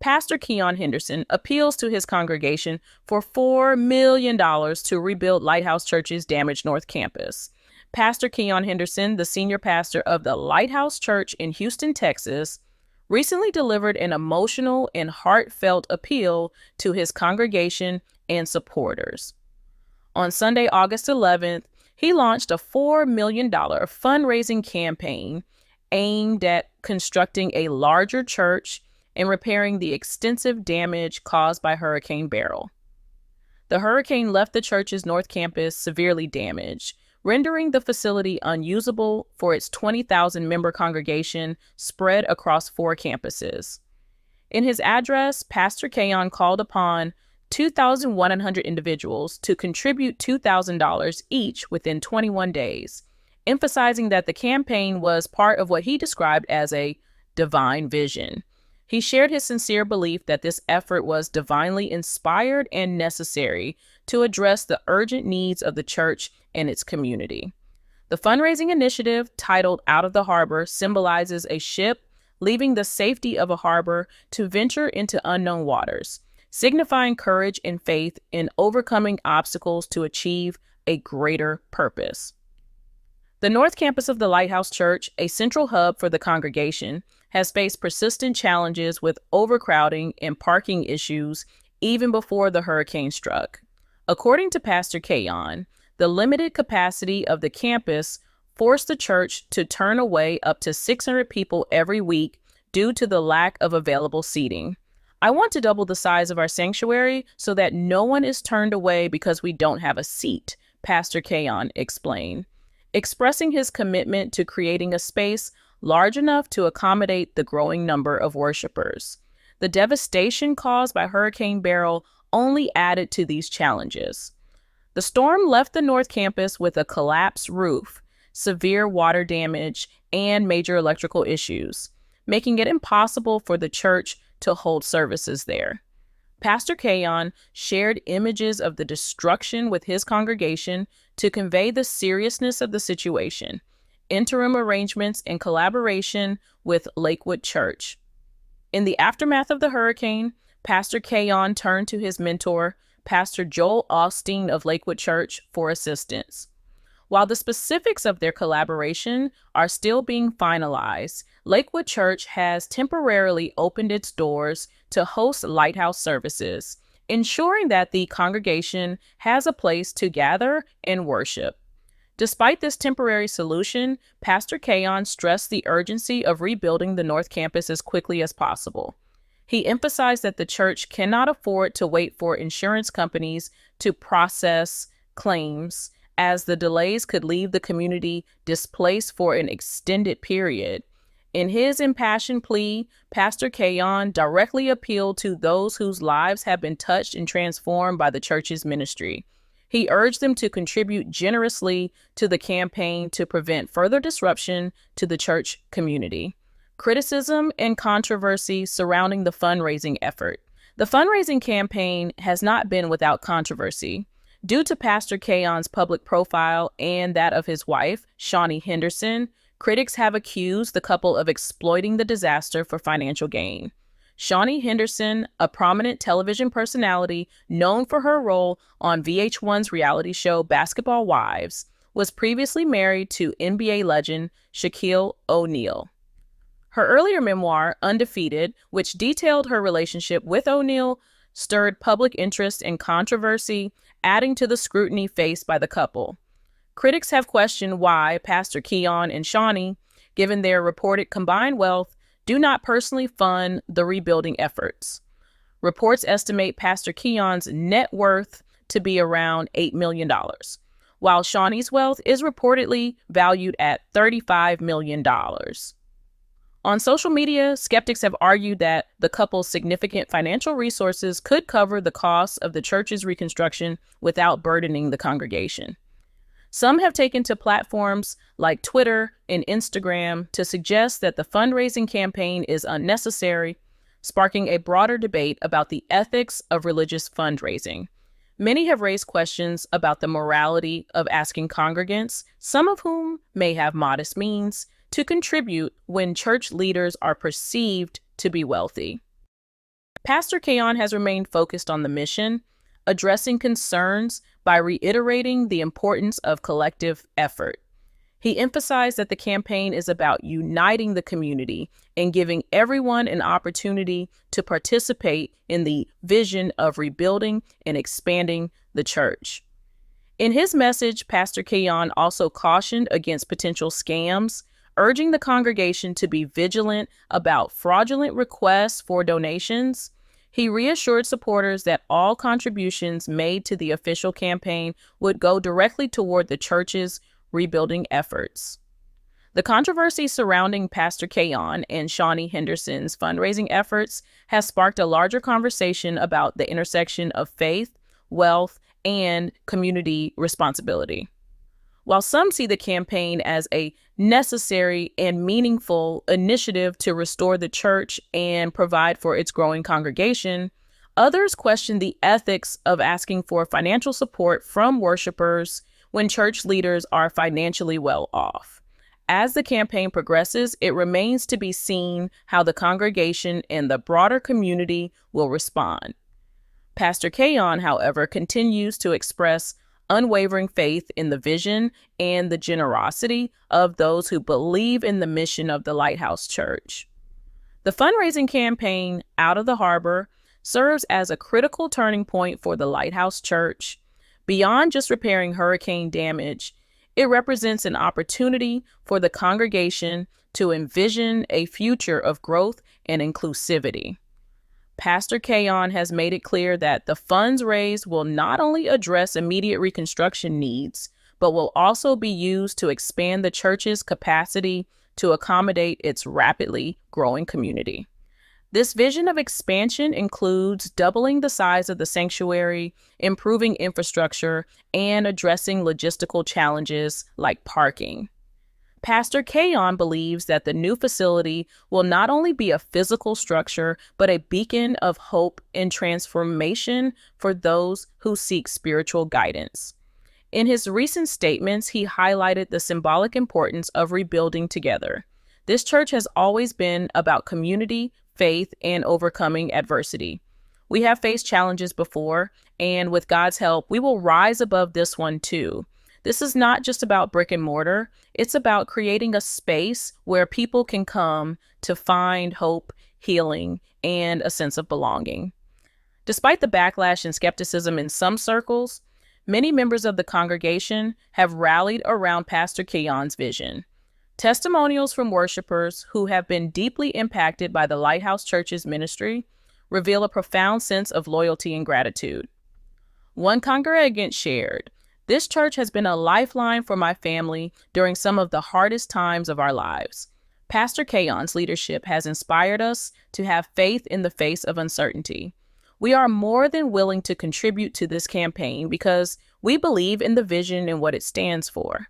Pastor Keion Henderson appeals to his congregation for $4 million to rebuild Lighthouse Church's damaged North Campus. Pastor Keion Henderson, the senior pastor of the Lighthouse Church in Houston, Texas, recently delivered an emotional and heartfelt appeal to his congregation and supporters. On Sunday, August 11th, he launched a $4 million fundraising campaign aimed at constructing a larger church and repairing the extensive damage caused by Hurricane Beryl. The hurricane left the church's North Campus severely damaged, rendering the facility unusable for its 20,000-member congregation spread across 4 campuses. In his address, Pastor Keion called upon 2,100 individuals to contribute $2,000 each within 21 days, emphasizing that the campaign was part of what he described as a divine vision. He shared his sincere belief that this effort was divinely inspired and necessary to address the urgent needs of the church and its community. The fundraising initiative, titled Out of the Harbor, symbolizes a ship leaving the safety of a harbor to venture into unknown waters, signifying courage and faith in overcoming obstacles to achieve a greater purpose. The North Campus of the Lighthouse Church, a central hub for the congregation, has faced persistent challenges with overcrowding and parking issues even before the hurricane struck. According to Pastor Keion, the limited capacity of the campus forced the church to turn away up to 600 people every week due to the lack of available seating. I want to double the size of our sanctuary so that no one is turned away because we don't have a seat, Pastor Keion explained, expressing his commitment to creating a space large enough to accommodate the growing number of worshipers. The devastation caused by Hurricane Beryl only added to these challenges. The storm left the North Campus with a collapsed roof, severe water damage, and major electrical issues, making it impossible for the church to hold services there. Pastor Keion shared images of the destruction with his congregation to convey the seriousness of the situation. Interim arrangements in collaboration with Lakewood Church. In the aftermath of the hurricane, Pastor Keion turned to his mentor, Pastor Joel Austin of Lakewood Church, for assistance. While the specifics of their collaboration are still being finalized, Lakewood Church has temporarily opened its doors to host Lighthouse services, ensuring that the congregation has a place to gather and worship. Despite this temporary solution, Pastor Keion stressed the urgency of rebuilding the North Campus as quickly as possible. He emphasized that the church cannot afford to wait for insurance companies to process claims, as the delays could leave the community displaced for an extended period. In his impassioned plea, Pastor Keion directly appealed to those whose lives have been touched and transformed by the church's ministry. He urged them to contribute generously to the campaign to prevent further disruption to the church community. Criticism and controversy surrounding the fundraising effort. The fundraising campaign has not been without controversy. Due to Pastor Keion's public profile and that of his wife, Shaunie Henderson, critics have accused the couple of exploiting the disaster for financial gain. Shaunie Henderson, a prominent television personality known for her role on VH1's reality show Basketball Wives, was previously married to NBA legend Shaquille O'Neal. Her earlier memoir, Undefeated, which detailed her relationship with O'Neal, stirred public interest and controversy, adding to the scrutiny faced by the couple. Critics have questioned why Pastor Keion and Shaunie, given their reported combined wealth, do not personally fund the rebuilding efforts. Reports estimate Pastor Keion's net worth to be around $8 million, while Shaunie's wealth is reportedly valued at $35 million. On social media, skeptics have argued that the couple's significant financial resources could cover the costs of the church's reconstruction without burdening the congregation. Some have taken to platforms like Twitter and Instagram to suggest that the fundraising campaign is unnecessary, sparking a broader debate about the ethics of religious fundraising. Many have raised questions about the morality of asking congregants, some of whom may have modest means, to contribute when church leaders are perceived to be wealthy. Pastor Keion has remained focused on the mission, addressing concerns by reiterating the importance of collective effort. He emphasized that the campaign is about uniting the community and giving everyone an opportunity to participate in the vision of rebuilding and expanding the church. In his message, Pastor Keion also cautioned against potential scams, urging the congregation to be vigilant about fraudulent requests for donations. He reassured supporters that all contributions made to the official campaign would go directly toward the church's rebuilding efforts. The controversy surrounding Pastor Keion and Shaunie Henderson's fundraising efforts has sparked a larger conversation about the intersection of faith, wealth, and community responsibility. While some see the campaign as a necessary and meaningful initiative to restore the church and provide for its growing congregation, others question the ethics of asking for financial support from worshipers when church leaders are financially well off. As the campaign progresses, it remains to be seen how the congregation and the broader community will respond. Pastor Keion, however, continues to express unwavering faith in the vision and the generosity of those who believe in the mission of the Lighthouse Church. The fundraising campaign, Out of the Harbor, serves as a critical turning point for the Lighthouse Church. Beyond just repairing hurricane damage, it represents an opportunity for the congregation to envision a future of growth and inclusivity. Pastor Keion has made it clear that the funds raised will not only address immediate reconstruction needs, but will also be used to expand the church's capacity to accommodate its rapidly growing community. This vision of expansion includes doubling the size of the sanctuary, improving infrastructure, and addressing logistical challenges like parking. Pastor Keion believes that the new facility will not only be a physical structure, but a beacon of hope and transformation for those who seek spiritual guidance. In his recent statements, he highlighted the symbolic importance of rebuilding together. This church has always been about community, faith, and overcoming adversity. We have faced challenges before, and with God's help, we will rise above this one too. This is not just about brick and mortar. It's about creating a space where people can come to find hope, healing, and a sense of belonging. Despite the backlash and skepticism in some circles, many members of the congregation have rallied around Pastor Keion's vision. Testimonials from worshipers who have been deeply impacted by the Lighthouse Church's ministry reveal a profound sense of loyalty and gratitude. One congregant shared, "This church has been a lifeline for my family during some of the hardest times of our lives. Pastor Keion's leadership has inspired us to have faith in the face of uncertainty. We are more than willing to contribute to this campaign because we believe in the vision and what it stands for."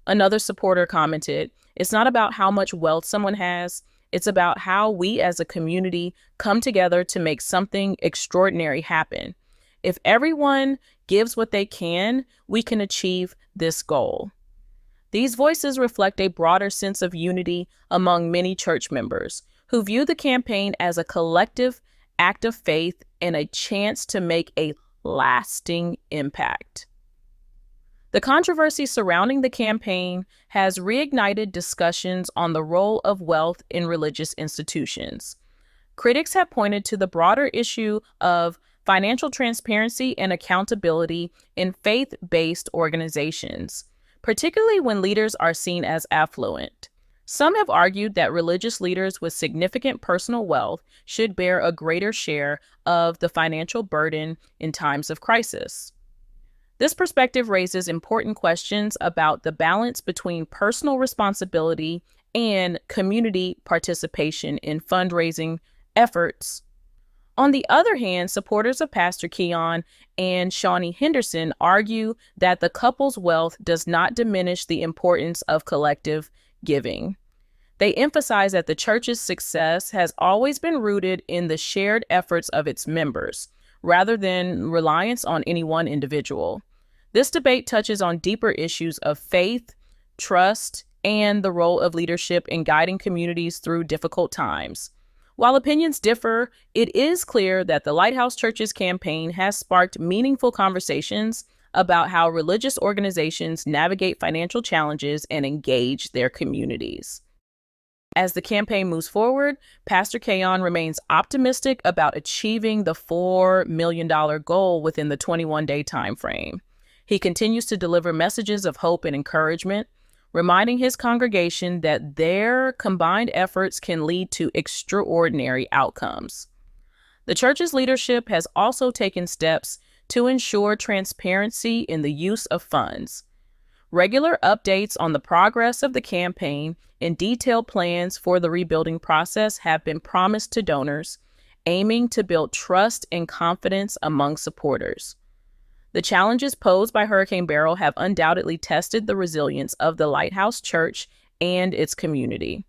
Another supporter commented, "It's not about how much wealth someone has. It's about how we as a community come together to make something extraordinary happen. If everyone gives what they can, we can achieve this goal." These voices reflect a broader sense of unity among many church members who view the campaign as a collective act of faith and a chance to make a lasting impact. The controversy surrounding the campaign has reignited discussions on the role of wealth in religious institutions. Critics have pointed to the broader issue of financial transparency and accountability in faith-based organizations, particularly when leaders are seen as affluent. Some have argued that religious leaders with significant personal wealth should bear a greater share of the financial burden in times of crisis. This perspective raises important questions about the balance between personal responsibility and community participation in fundraising efforts. On the other hand, supporters of Pastor Keion and Shaunie Henderson argue that the couple's wealth does not diminish the importance of collective giving. They emphasize that the church's success has always been rooted in the shared efforts of its members, rather than reliance on any one individual. This debate touches on deeper issues of faith, trust, and the role of leadership in guiding communities through difficult times. While opinions differ, it is clear that the Lighthouse Church's campaign has sparked meaningful conversations about how religious organizations navigate financial challenges and engage their communities. As the campaign moves forward, Pastor Keion remains optimistic about achieving the $4 million goal within the 21-day time frame. He continues to deliver messages of hope and encouragement, reminding his congregation that their combined efforts can lead to extraordinary outcomes. The church's leadership has also taken steps to ensure transparency in the use of funds. Regular updates on the progress of the campaign and detailed plans for the rebuilding process have been promised to donors, aiming to build trust and confidence among supporters. The challenges posed by Hurricane Beryl have undoubtedly tested the resilience of the Lighthouse Church and its community.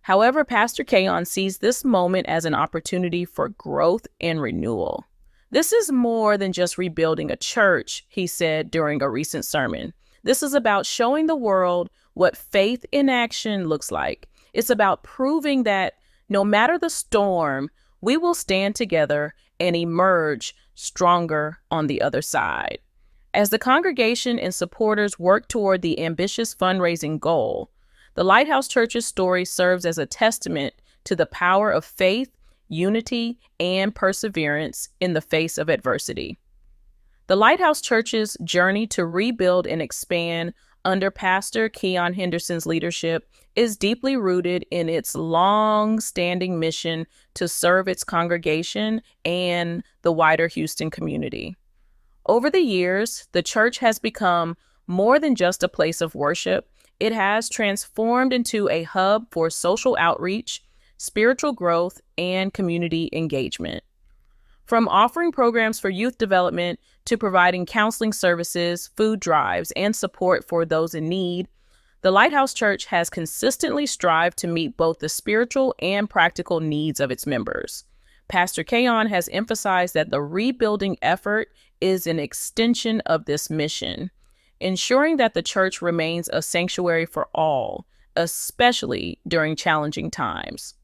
However, Pastor Keion sees this moment as an opportunity for growth and renewal. "This is more than just rebuilding a church," he said during a recent sermon. "This is about showing the world what faith in action looks like. It's about proving that no matter the storm, we will stand together and emerge stronger on the other side." As the congregation and supporters work toward the ambitious fundraising goal, the Lighthouse Church's story serves as a testament to the power of faith, unity, and perseverance in the face of adversity. The Lighthouse Church's journey to rebuild and expand under Pastor Keion Henderson's leadership is deeply rooted in its long-standing mission to serve its congregation and the wider Houston community. Over the years, the church has become more than just a place of worship. It has transformed into a hub for social outreach, spiritual growth, and community engagement. From offering programs for youth development to providing counseling services, food drives, and support for those in need, the Lighthouse Church has consistently strived to meet both the spiritual and practical needs of its members. Pastor Keion has emphasized that the rebuilding effort is an extension of this mission, ensuring that the church remains a sanctuary for all, especially during challenging times.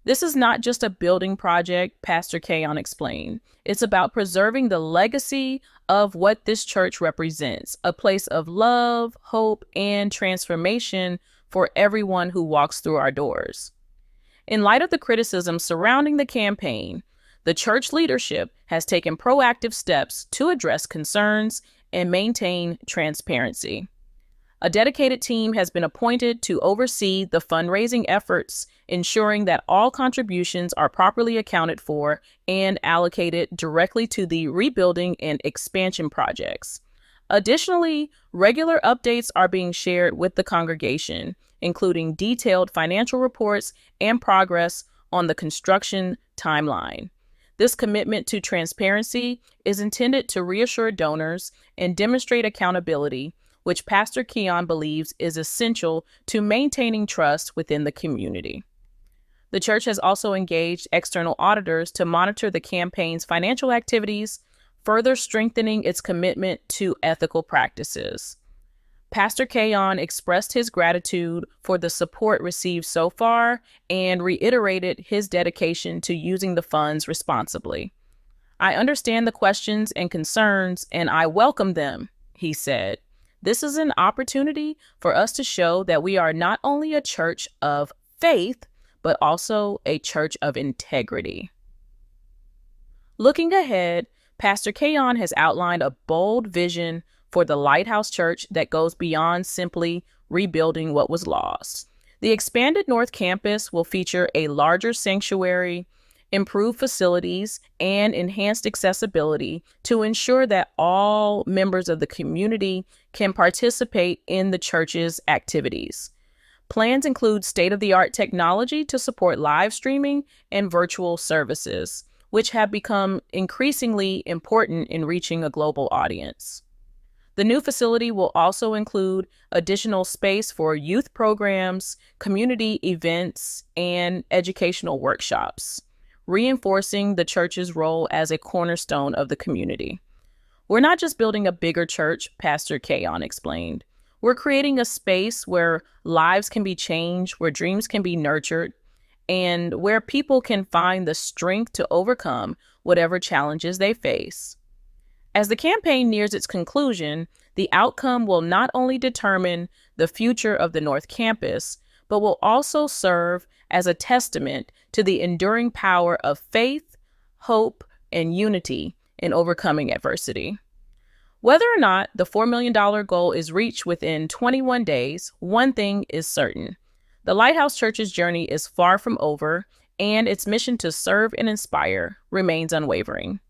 "This is not just a building project," Pastor Keion explained. "It's about preserving the legacy of what this church represents, a place of love, hope, and transformation for everyone who walks through our doors." In light of the criticism surrounding the campaign, the church leadership has taken proactive steps to address concerns and maintain transparency. A dedicated team has been appointed to oversee the fundraising efforts, ensuring that all contributions are properly accounted for and allocated directly to the rebuilding and expansion projects. Additionally, regular updates are being shared with the congregation, including detailed financial reports and progress on the construction timeline. This commitment to transparency is intended to reassure donors and demonstrate accountability, which Pastor Keion believes is essential to maintaining trust within the community. The church has also engaged external auditors to monitor the campaign's financial activities, further strengthening its commitment to ethical practices. Pastor Keion expressed his gratitude for the support received so far and reiterated his dedication to using the funds responsibly. "I understand the questions and concerns, and I welcome them," he said. "This is an opportunity for us to show that we are not only a church of faith, but also a church of integrity." Looking ahead, Pastor Keion has outlined a bold vision for the Lighthouse Church that goes beyond simply rebuilding what was lost. The expanded North Campus will feature a larger sanctuary, improved facilities, and enhanced accessibility to ensure that all members of the community can participate in the church's activities. Plans include state-of-the-art technology to support live streaming and virtual services, which have become increasingly important in reaching a global audience. The new facility will also include additional space for youth programs, community events, and educational workshops, reinforcing the church's role as a cornerstone of the community. "We're not just building a bigger church," Pastor Keion explained. "We're creating a space where lives can be changed, where dreams can be nurtured, and where people can find the strength to overcome whatever challenges they face. As the campaign nears its conclusion, the outcome will not only determine the future of the North Campus, but will also serve as a testament to the enduring power of faith, hope, and unity in overcoming adversity. Whether or not the $4 million goal is reached within 21 days, one thing is certain. The Lighthouse Church's journey is far from over, and its mission to serve and inspire remains unwavering.